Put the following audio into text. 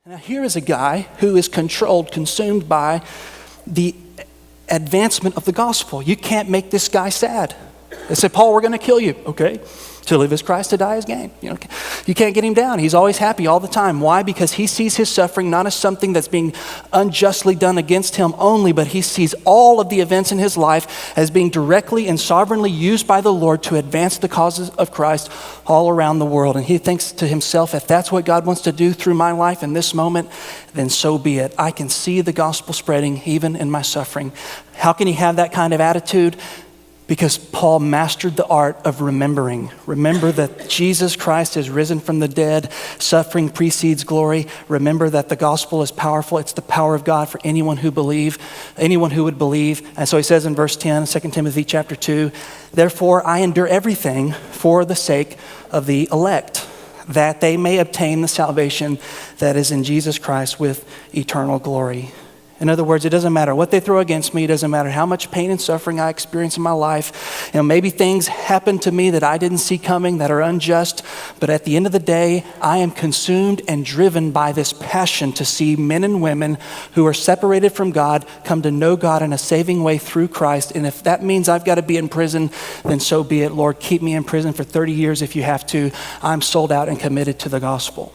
Now here is a guy who is consumed by the advancement of the gospel. You can't make this guy sad. They said, Paul, we're going to kill you. Okay. To live is Christ, to die is gain. You can't get him down. He's always happy all the time. Why? Because he sees his suffering not as something that's being unjustly done against him only, but he sees all of the events in his life as being directly and sovereignly used by the Lord to advance the causes of Christ all around the world. And he thinks to himself, if that's what God wants to do through my life in this moment, then so be it. I can see the gospel spreading even in my suffering. How can he have that kind of attitude? Because Paul mastered the art of remembering. Remember that Jesus Christ is risen from the dead. Suffering precedes glory. Remember that the gospel is powerful. It's the power of God for anyone who would believe. And so he says in verse 10, 2 Timothy chapter 2, therefore I endure everything for the sake of the elect, that they may obtain the salvation that is in Jesus Christ with eternal glory. In other words, it doesn't matter what they throw against me. It doesn't matter how much pain and suffering I experience in my life. Maybe things happen to me that I didn't see coming, that are unjust. But at the end of the day, I am consumed and driven by this passion to see men and women who are separated from God come to know God in a saving way through Christ. And if that means I've got to be in prison, then so be it. Lord, keep me in prison for 30 years if you have to. I'm sold out and committed to the gospel.